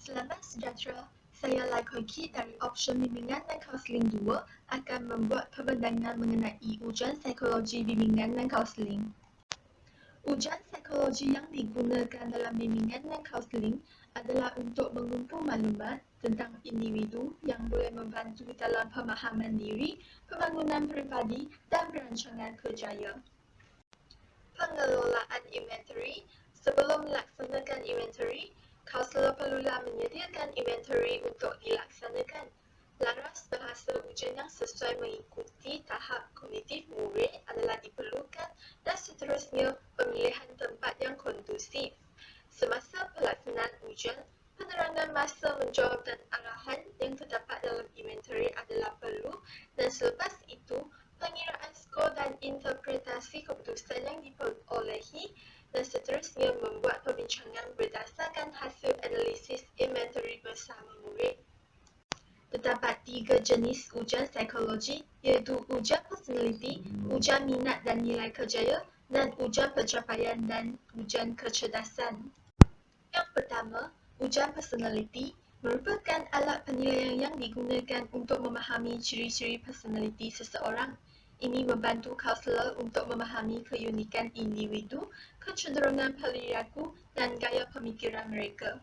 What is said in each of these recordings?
Selamat sejahtera, saya Lai Koi Kit dari Option Bimbingan dan Kaunseling 2 akan membuat perbincangan mengenai ujian psikologi bimbingan dan kaunseling. Ujian psikologi yang digunakan dalam bimbingan dan kaunseling adalah untuk mengumpul maklumat tentang individu yang boleh membantu dalam pemahaman diri, pembangunan peribadi dan perancangan kerjaya. Pengelolaan inventory. Sebelum melaksanakan inventory, kaunselor perlulah menyediakan inventory untuk dilaksanakan. Laras bahasa ujian yang sesuai mengikuti tahap kognitif murid adalah diperlukan dan seterusnya pemilihan tempat yang kondusif. Semasa pelaksanaan ujian, penerangan masa menjawab dan arahan yang terdapat dalam inventory adalah perlu dan selepas itu, pengiraan skor dan interpretasi keputusan yang diperolehi dan seterusnya membuat perbincangan berdasarkan hasil analisis inventory bersama murid. Terdapat 3 jenis ujian psikologi iaitu ujian personaliti, ujian minat dan nilai kerjaya dan ujian pencapaian dan ujian kecerdasan. Yang pertama, ujian personaliti merupakan alat penilaian yang digunakan untuk memahami ciri-ciri personaliti seseorang. Ini membantu kaunselor untuk memahami keunikan individu, kecenderungan perilaku dan gaya pemikiran mereka.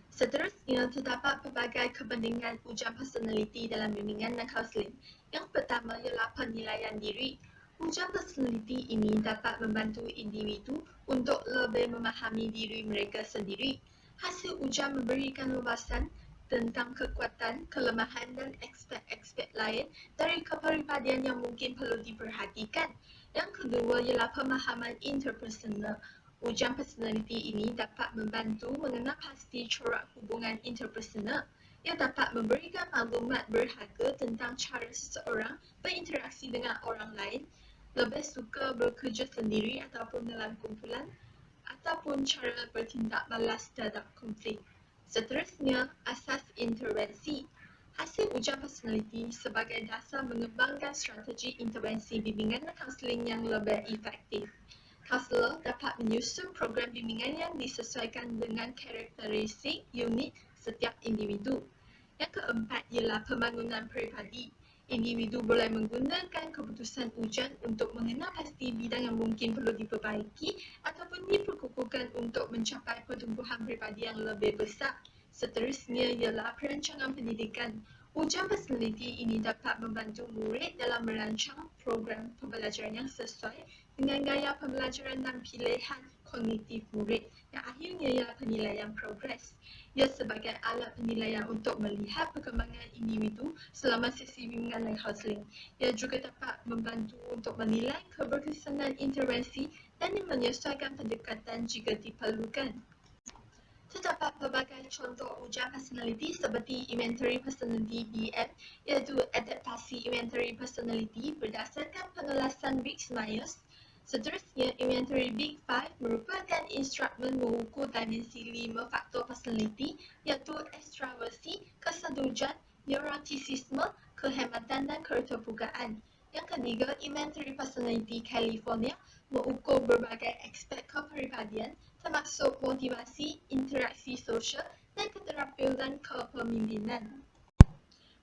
Seterusnya, terdapat pelbagai kepentingan ujian personaliti dalam bimbingan dan kaunseling. Yang pertama ialah penilaian diri. Ujian personaliti ini dapat membantu individu untuk lebih memahami diri mereka sendiri. Hasil ujian memberikan wawasan tentang kekuatan, kelemahan dan aspek-aspek lain dari kepribadian yang mungkin perlu diperhatikan. Yang kedua ialah pemahaman interpersonal. Ujian personaliti ini dapat membantu mengenal pasti corak hubungan interpersonal. Ia dapat memberikan maklumat berharga tentang cara seseorang berinteraksi dengan orang lain, lebih suka bekerja sendiri ataupun dalam kumpulan, ataupun cara bertindak balas terhadap konflik. Seterusnya, asas intervensi. Hasil ujian personaliti sebagai dasar mengembangkan strategi intervensi bimbingan dan kaunseling yang lebih efektif. Kaunselor dapat menyusun program bimbingan yang disesuaikan dengan karakteristik unik setiap individu. Yang keempat ialah pembangunan peribadi. Individu boleh menggunakan keputusan ujian untuk mengenal pasti bidang yang mungkin perlu diperbaiki ataupun diperkukuhkan untuk mencapai pertumbuhan peribadi yang lebih besar. Seterusnya ialah perancangan pendidikan. Ujian personaliti ini dapat membantu murid dalam merancang program pembelajaran yang sesuai dengan gaya pembelajaran dan pilihan kognitif murid. Yang akhirnya ialah penilaian progres. Ia sebagai alat penilaian untuk melihat perkembangan individu selama sesi bimbingan dan kaunseling. Ia juga dapat membantu untuk menilai keberkesanan intervensi dan menyesuaikan pendekatan jika diperlukan. Terdapat pelbagai contoh ujian personaliti seperti inventory personality BM iaitu adaptasi inventory personality berdasarkan pengelasan Briggs-Myers. Seterusnya, inventory Big Five merupakan instrumen mengukur dimensi 5 faktor personality iaitu ekstraversi, kesetujuan, neuroticisme, kehematan dan keterbukaan. Yang ketiga, inventory personality California mengukur berbagai aspek kepribadian termasuk motivasi, interaksi sosial dan keterampilan kepemimpinan.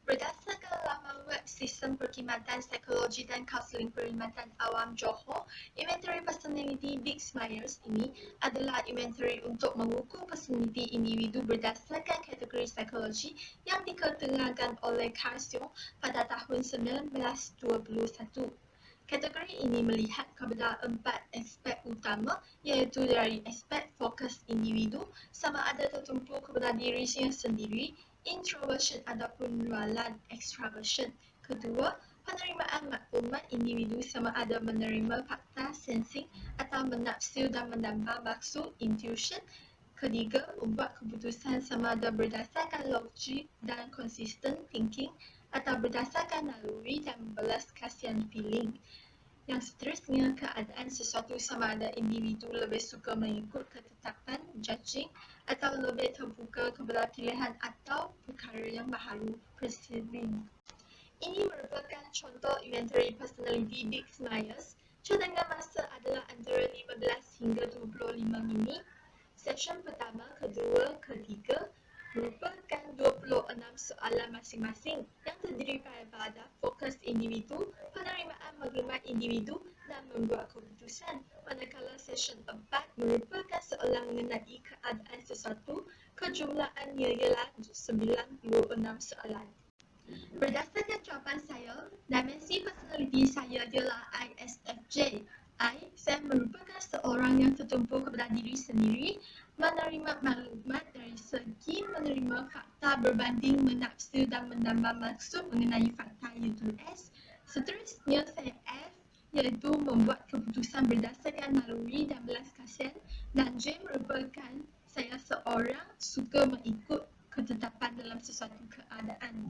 Berdasarkan laman web Sistem Perkhidmatan Psikologi dan Kaunseling Perkhidmatan Awam Johor, inventory personality Briggs-Myers ini adalah inventory untuk mengukur personaliti individu berdasarkan kategori psikologi yang diketengakan oleh Carl Jung pada tahun 1921. Kategori ini melihat kepada 4 aspek utama iaitu dari aspek fokus individu sama ada tertumpu kepada dirinya sendiri, introversion ataupun lualan extraversion. Kedua, penerimaan maklumat individu sama ada menerima fakta sensing atau menafsir dan menambah maksud intuition. Ketiga, membuat keputusan sama ada berdasarkan logik dan consistent thinking atau berdasarkan naluri dan belas kasihan feeling. Yang seterusnya, keadaan sesuatu sama ada individu lebih suka mengikut ketetapan judging atau lebih terbuka kepada pilihan atau perkara yang baharu perceiving. Ini merupakan contoh inventory personality Briggs-Myers. Cadangan masa adalah antara 15 hingga 25 minit. Session pertama, kedua, ketiga masing-masing yang terdiri pada fokus individu, penerimaan maklumat individu dan membuat keputusan. Manakala session 4 merupakan soalan mengenai keadaan sesuatu, kejumlahannya ialah 96 soalan. Berdasarkan jawapan saya, dimensi personaliti saya ialah ISFJ. Saya merupakan seorang yang tertumpu kepada diri sendiri, menerima maklumat dari segi menerima fakta berbanding menafsir dan menambah maksud mengenai fakta yang ditulis. Seterusnya saya F, iaitu membuat keputusan berdasarkan naluri dan belas kasihan, dan J merupakan saya seorang suka mengikut ketetapan dalam sesuatu keadaan.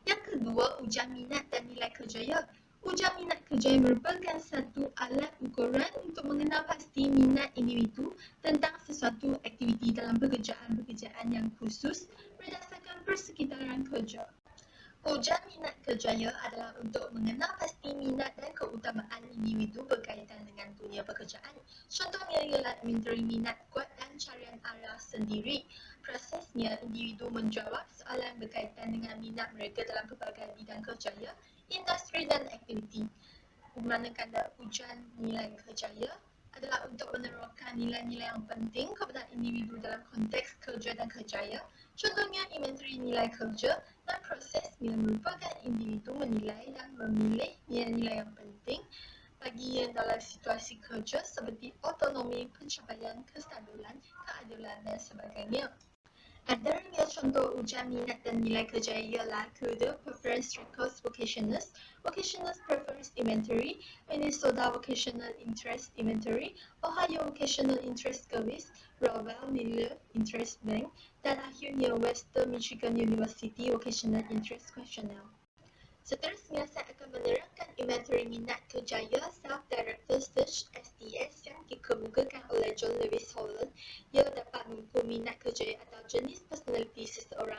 Yang kedua, ujian minat dan nilai kerjaya. Ujian minat kerjaya merupakan satu alat ukuran untuk mengenal pasti minat individu tentang sesuatu aktiviti dalam pekerjaan-pekerjaan yang khusus berdasarkan persekitaran kerja. Ujian minat kerjaya adalah untuk mengenal pasti minat dan keutamaan individu berkaitan dengan dunia pekerjaan. Contohnya ialah menteri minat kuat dan carian arah sendiri. Prosesnya, individu menjawab soalan berkaitan dengan minat mereka dalam pelbagai bidang kerjaya, industri dan aktiviti. Manakala ujian nilai kerjaya adalah untuk menerokan nilai-nilai yang penting kepada individu dalam konteks kerja dan kerjaya. Contohnya, inventory nilai kerja dan prosesnya merupakan individu menilai dan memilih nilai-nilai yang penting baginya dalam situasi kerja seperti autonomi, pencapaian, kestabilan, keadilan dan sebagainya. Antaranya contoh ujian minat dan nilai kerjaya ialah Kudu Preference Records Vocationals, Vocationals Preference Inventory, Minnesota Vocational Interest Inventory, Ohio Vocational Interest Quiz, Rowell Miller Interest Bank, dan akhirnya Western Michigan University Vocational Interest Questionnaire. Seterusnya, saya akan menerangkan inventory minat kerjaya Self-Directed Search SDS yang dikemukakan oleh John Lewis Holland. Ia dapat mengukur minat kerjaya atau jenis personaliti seseorang.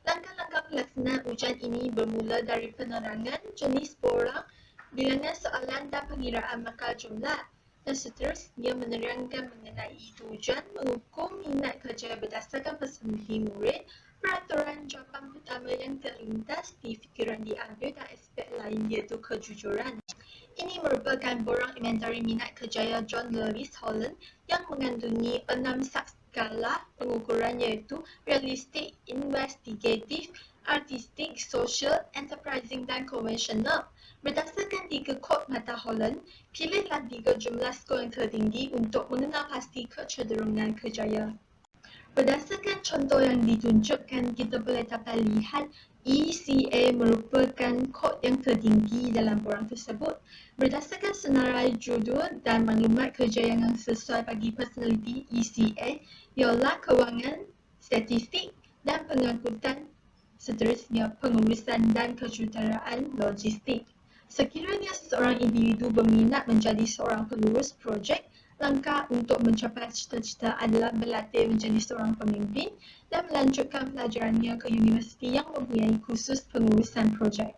Langkah-langkah pelaksanaan ujian ini bermula dari penerangan jenis borang, bilangan soalan dan pengiraan markah jumlah. Dan seterusnya menerangkan mengenai tujuan mengukur minat kerjaya berdasarkan personaliti murid, peraturan jawapan pertama yang terlintas di fikiran diambil dan aspek lain iaitu kejujuran. Ini merupakan borang inventory minat kerjaya John Lewis Holland yang mengandungi 6 skala pengukuran iaitu realistik, investigatif, artistik, social, enterprising dan konvensional. Berdasarkan 3 kod mata Holland, pilihlah 3 jumlah skor yang tertinggi untuk mengenal pasti kecenderungan kerjaya. Berdasarkan contoh yang ditunjukkan, kita boleh dapat lihat ECA merupakan kod yang tertinggi dalam borang tersebut. Berdasarkan senarai judul dan maklumat kerja yang sesuai bagi personaliti ECA ialah kewangan, statistik dan pengangkutan, seterusnya pengurusan dan kejuruteraan logistik. Sekiranya seseorang individu berminat menjadi seorang pengurus projek, langkah untuk mencapai cita-cita adalah berlatih menjadi seorang pemimpin dan melanjutkan pelajarannya ke universiti yang mempunyai khusus pengurusan projek.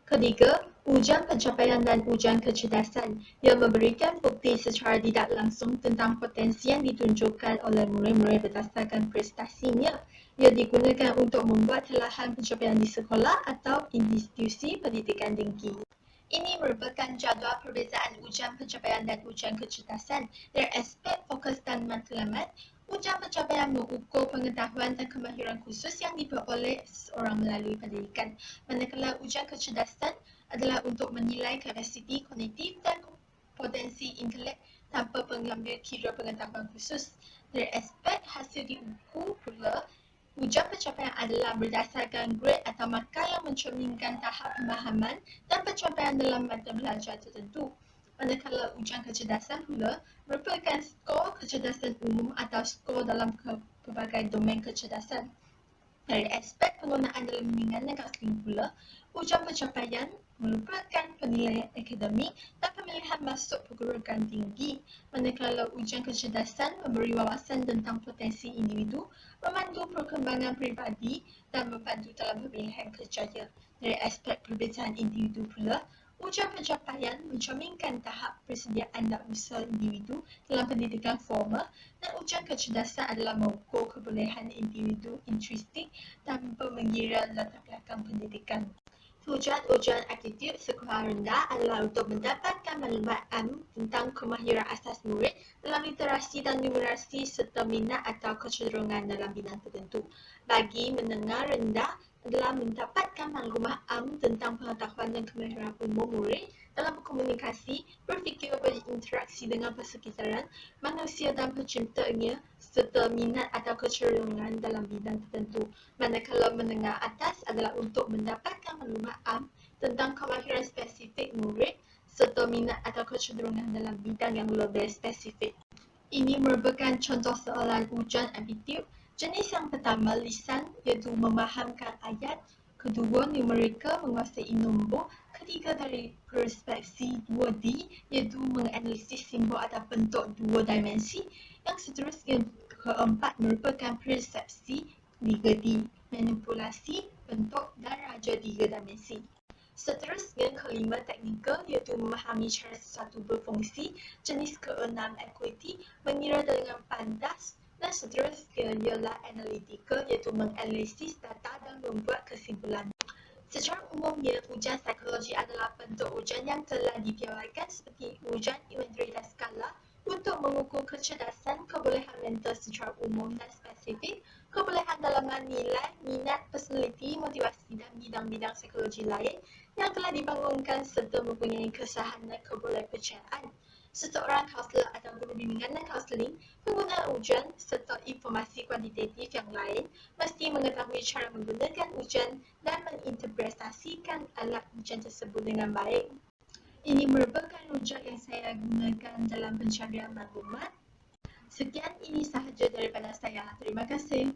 Ketiga, ujian pencapaian dan ujian kecerdasan. Ia memberikan bukti secara tidak langsung tentang potensi yang ditunjukkan oleh murid-murid berdasarkan prestasinya. Ia digunakan untuk membuat telahan pencapaian di sekolah atau institusi pendidikan tinggi. Ini merupakan jadual perbezaan ujian pencapaian dan ujian kecerdasan. Dari aspek fokus dan matlamat, ujian pencapaian mengukur pengetahuan dan kemahiran khusus yang diperoleh seseorang melalui pendidikan. Manakala ujian kecerdasan adalah untuk menilai kapasiti kognitif dan potensi intelek tanpa mengambil kira pengetahuan khusus. Dari aspek hasil diukur pula, ujian pencapaian adalah berdasarkan grade atau markah yang mencerminkan tahap pemahaman dan pencapaian dalam mata belajar tertentu. Manakala ujian kecerdasan pula merupakan skor kecerdasan umum atau skor dalam pelbagai domain kecerdasan. Dari aspek penggunaan dalam bimbingan dan kaunseling pula, ujian pencapaian merupakan penilaian akademik dan pemilihan masuk perguruan tinggi, manakala ujian kecerdasan memberi wawasan tentang potensi individu, memandu perkembangan peribadi dan membantu dalam pemilihan kerjaya. Dari aspek perbezaan individu pula, Ujian pencapaian mencerminkan tahap persediaan dan usaha individu dalam pendidikan formal dan ujian kecerdasan adalah mengukur kebolehan individu intrinsik tanpa mengira latar belakang pendidikan. Ujian-ujian aptitud sekolah rendah adalah untuk mendapatkan maklumat tentang kemahiran asas murid dalam literasi dan numerasi serta minat atau kecenderungan dalam bidang tertentu. Bagi menengah rendah adalah mendapatkan maklumat tentang pengetahuan dan kemahiran umum murid dalam berkomunikasi, berfikir, berinteraksi dengan persekitaran, manusia dan penciptanya serta minat atau kecenderungan dalam bidang tertentu. Manakala menengah atas adalah untuk mendapatkan maklumat tentang kemahiran spesifik murid serta minat atau kecenderungan dalam bidang yang lebih spesifik. Ini merupakan contoh soalan ujian aptitud. Jenis yang pertama, lisan, iaitu memahamkan ayat. Kedua, numerika, menguasai nombor. Ketiga, dari perspektif 2D, iaitu menganalisis simbol atau bentuk dua dimensi. Yang seterusnya, keempat, merupakan persepsi 3D, manipulasi bentuk dan raja 3 dimensi. Seterusnya, kelima, teknikal, iaitu memahami cara sesuatu berfungsi. Jenis keenam, equity, mengira dengan pantas. Dan seterusnya ialah analitikal, iaitu menganalisis data dan membuat kesimpulan. Secara umumnya, ujian psikologi adalah bentuk ujian yang telah dipiawaikan seperti ujian inventari dan skala untuk mengukur kecerdasan, kebolehan mental secara umum dan spesifik, kebolehan dalaman nilai, minat, personaliti, motivasi dan bidang-bidang psikologi lain yang telah dibangunkan serta mempunyai kesahan dan kebolehpercayaan. Seseorang kaunselor atau guru bimbingan dan kaunseling, pengguna ujian serta informasi kuantitatif yang lain mesti mengetahui cara menggunakan ujian dan menginterpretasikan alat ujian tersebut dengan baik. Ini merupakan rujak yang saya gunakan dalam pencarian maklumat. Sekian, ini sahaja daripada saya. Terima kasih.